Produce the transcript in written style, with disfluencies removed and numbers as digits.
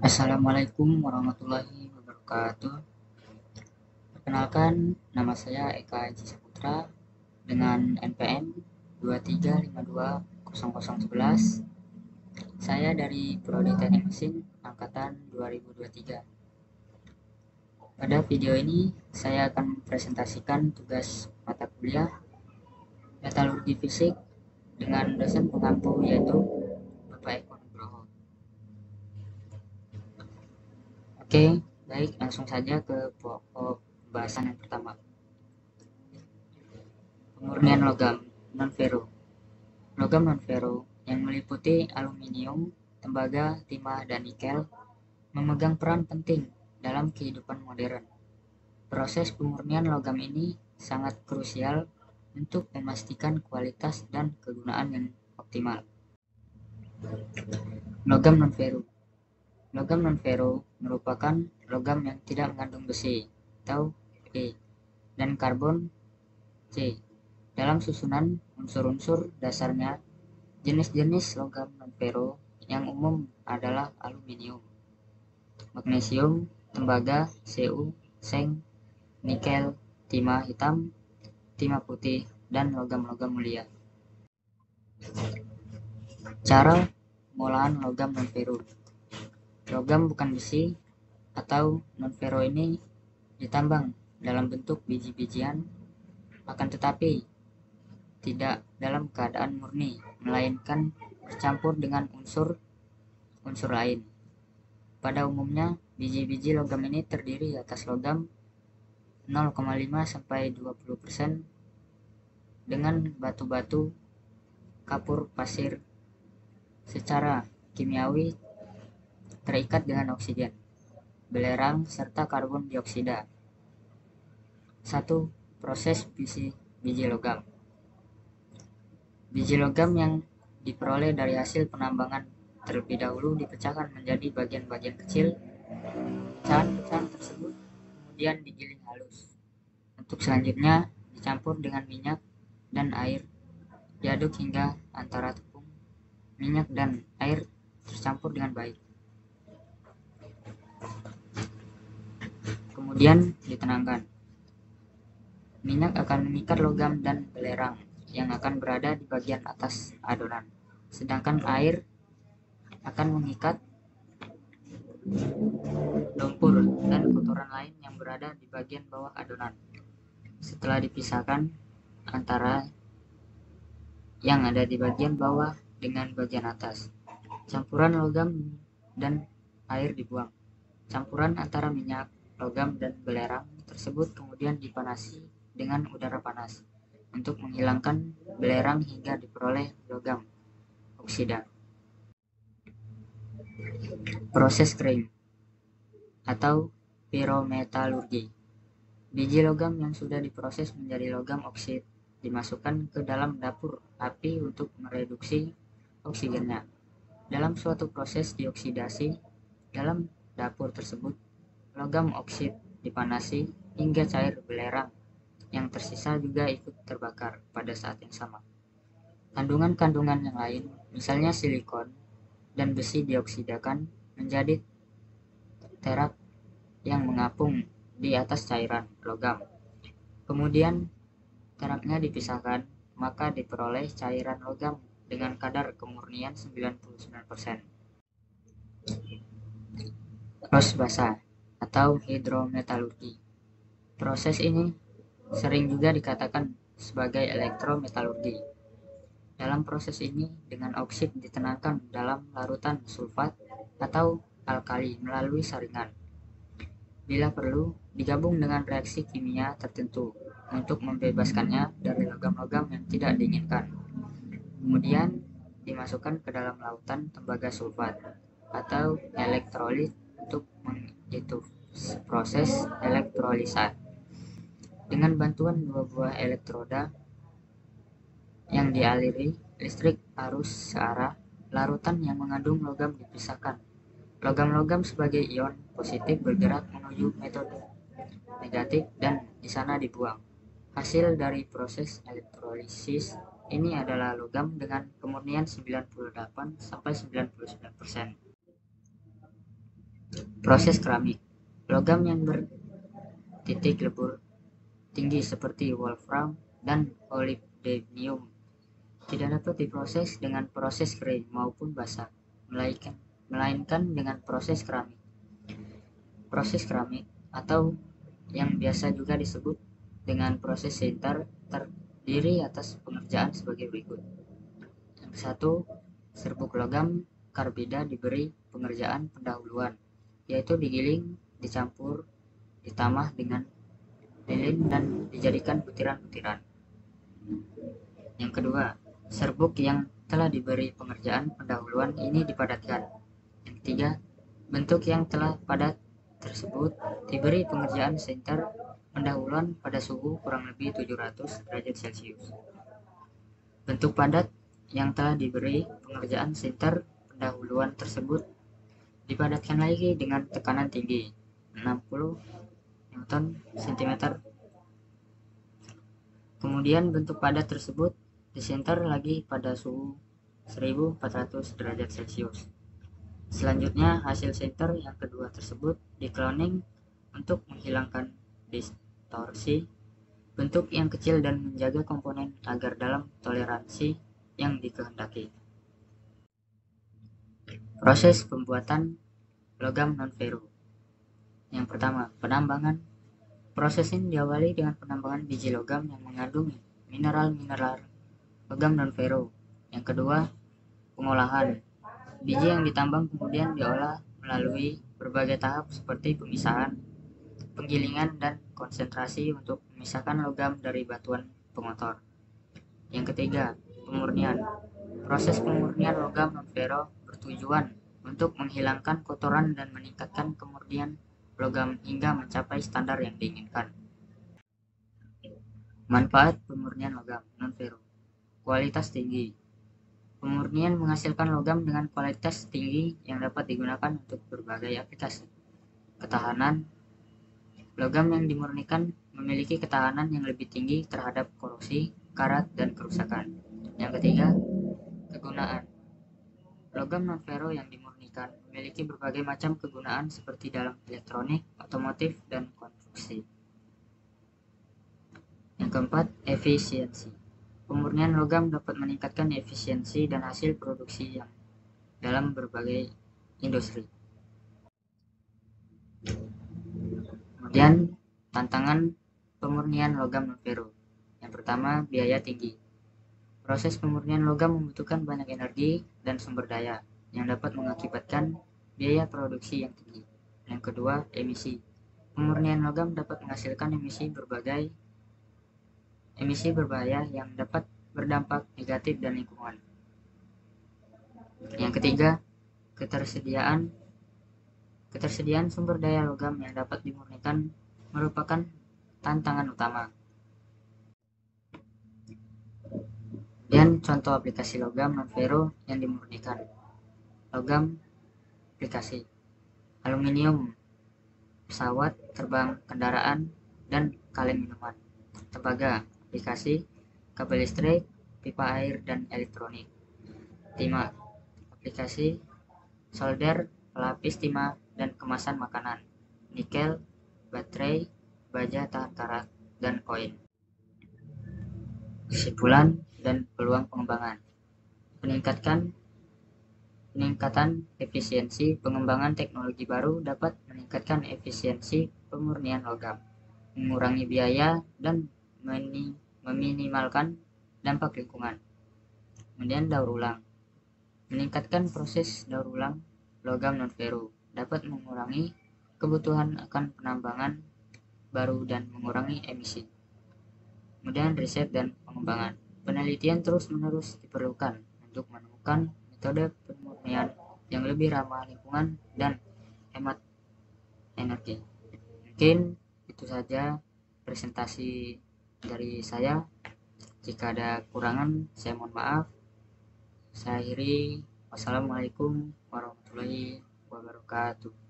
Assalamualaikum warahmatullahi wabarakatuh. Perkenalkan, nama saya Eka Haji Saputra dengan NPM 23520011. Saya dari Prodi Teknik Mesin angkatan 2023. Pada video ini saya akan mempresentasikan tugas mata kuliah Metalurgi Fisik dengan dosen pengampu yaitu Bapak Eko Nugroho. Oke, baik, langsung saja ke pokok pembahasan yang pertama. Pemurnian logam non-ferro. Logam non-ferro yang meliputi aluminium, tembaga, timah, dan nikel memegang peran penting dalam kehidupan modern. Proses pemurnian logam ini sangat krusial untuk memastikan kualitas dan kegunaan yang optimal. Logam non-ferro. Logam non-ferro merupakan logam yang tidak mengandung besi atau Fe dan karbon C dalam susunan unsur-unsur dasarnya. Jenis-jenis logam non-ferro yang umum adalah aluminium, magnesium, tembaga, Cu, seng, nikel, timah hitam, timah putih, dan logam-logam mulia. Cara pengolahan logam non-ferro. Logam bukan besi atau non-ferro ini ditambang dalam bentuk biji-bijian, akan tetapi tidak dalam keadaan murni, melainkan bercampur dengan unsur lain. Pada umumnya, biji-biji logam ini terdiri atas logam 0,5 sampai 20% dengan batu-batu, kapur, pasir secara kimiawi terikat dengan oksigen, belerang, serta karbon dioksida. 1. Proses biji logam. Biji logam yang diperoleh dari hasil penambangan terlebih dahulu dipecahkan menjadi bagian-bagian kecil. Pecahan-pecahan tersebut kemudian digiling halus. Untuk selanjutnya dicampur dengan minyak dan air, diaduk hingga antara tepung, minyak, dan air tercampur dengan baik. Kemudian ditenangkan. Minyak akan mengikat logam dan belerang yang akan berada di bagian atas adonan, sedangkan air akan mengikat lumpur dan kotoran lain yang berada di bagian bawah adonan. Setelah dipisahkan antara yang ada di bagian bawah dengan bagian atas, campuran logam dan air dibuang. Campuran antara minyak, logam, dan belerang tersebut kemudian dipanasi dengan udara panas untuk menghilangkan belerang hingga diperoleh logam oksida. Proses kering atau pirometalurgi. Biji logam yang sudah diproses menjadi logam oksid dimasukkan ke dalam dapur api untuk mereduksi oksigennya. Dalam suatu proses dioksidasi, dalam dapur tersebut logam oksid dipanasi hingga cair belerang yang tersisa juga ikut terbakar pada saat yang sama. Kandungan-kandungan yang lain, misalnya silikon dan besi, dioksidakan menjadi terak yang mengapung di atas cairan logam. Kemudian teraknya dipisahkan, maka diperoleh cairan logam dengan kadar kemurnian 99%. Ros basa atau hidrometalurgi. Proses ini sering juga dikatakan sebagai elektrometalurgi. Dalam proses ini, dengan oksid ditenangkan dalam larutan sulfat atau alkali melalui saringan. Bila perlu, digabung dengan reaksi kimia tertentu untuk membebaskannya dari logam-logam yang tidak diinginkan. Kemudian dimasukkan ke dalam lautan tembaga sulfat atau elektrolit untuk menghitung proses elektrolisa. Dengan bantuan dua buah elektroda yang dialiri listrik arus searah, larutan yang mengandung logam dipisahkan. Logam-logam sebagai ion positif bergerak menuju metode negatif dan di sana dibuang. Hasil dari proses elektrolisis ini adalah logam dengan kemurnian 98 sampai 99%. Proses keramik. Logam yang bertitik lebur tinggi seperti wolfram dan molybdenum tidak dapat diproses dengan proses kering maupun basah, melainkan dengan proses keramik. Proses keramik atau yang biasa juga disebut dengan proses sinter terdiri atas pengerjaan sebagai berikut. Yang satu, serbuk logam karbida diberi pengerjaan pendahuluan, yaitu digiling, dicampur, ditamah dengan lilin dan dijadikan butiran-butiran. Yang kedua, serbuk yang telah diberi pengerjaan pendahuluan ini dipadatkan. Yang ketiga, bentuk yang telah padat tersebut diberi pengerjaan sinter pendahuluan pada suhu kurang lebih 700 derajat Celcius. Bentuk padat yang telah diberi pengerjaan sinter pendahuluan tersebut dipadatkan lagi dengan tekanan tinggi 60 Newton cm. Kemudian bentuk padat tersebut disinter lagi pada suhu 1400 derajat Celcius. Selanjutnya, hasil sinter yang kedua tersebut dikloning untuk menghilangkan distorsi bentuk yang kecil dan menjaga komponen agar dalam toleransi yang dikehendaki. Proses pembuatan logam non-ferro. Yang pertama, penambangan. Proses ini diawali dengan penambangan biji logam yang mengandung mineral-mineral logam non-ferro. Yang kedua, pengolahan. Biji yang ditambang kemudian diolah melalui berbagai tahap seperti pemisahan, penggilingan, dan konsentrasi untuk memisahkan logam dari batuan pengotor. Yang ketiga, pemurnian. Proses pemurnian logam non-ferro bertujuan untuk menghilangkan kotoran dan meningkatkan kemurnian logam hingga mencapai standar yang diinginkan. Manfaat pemurnian logam non-ferro. Kualitas tinggi. Pemurnian menghasilkan logam dengan kualitas tinggi yang dapat digunakan untuk berbagai aplikasi. Ketahanan. Logam yang dimurnikan memiliki ketahanan yang lebih tinggi terhadap korosi, karat, dan kerusakan. Yang ketiga, kegunaan. Logam non-ferro yang dimurnikan memiliki berbagai macam kegunaan seperti dalam elektronik, otomotif, dan konstruksi. Yang keempat, efisiensi. Pemurnian logam dapat meningkatkan efisiensi dan hasil produksi yang dalam berbagai industri. Kemudian, tantangan pemurnian logam non-ferro. Yang pertama, biaya tinggi. Proses pemurnian logam membutuhkan banyak energi dan sumber daya yang dapat mengakibatkan biaya produksi yang tinggi. Yang kedua, emisi. Pemurnian logam dapat menghasilkan emisi berbahaya yang dapat berdampak negatif dan lingkungan. Yang ketiga, ketersediaan sumber daya logam yang dapat dimurnikan merupakan tantangan utama. Dan contoh aplikasi logam non-ferro yang dimurnikan. Logam aplikasi aluminium, pesawat terbang, kendaraan, dan kaleng minuman. Tembaga aplikasi kabel listrik, pipa air, dan elektronik. Timah aplikasi solder, pelapis timah, dan kemasan makanan. Nikel, baterai, baja tahan karat, dan koin. Kesimpulan dan peluang pengembangan. Peningkatan efisiensi. Pengembangan teknologi baru dapat meningkatkan efisiensi pemurnian logam, mengurangi biaya, dan meminimalkan dampak lingkungan. Kemudian daur ulang. Meningkatkan proses daur ulang logam non-ferro dapat mengurangi kebutuhan akan penambangan baru dan mengurangi emisi. Kemudian riset dan pengembangan. Penelitian terus-menerus diperlukan untuk menemukan metode pemurnian yang lebih ramah lingkungan dan hemat energi. Mungkin itu saja presentasi dari saya. Jika ada kurangan, saya mohon maaf. Saya akhiri. Wassalamualaikum warahmatullahi wabarakatuh.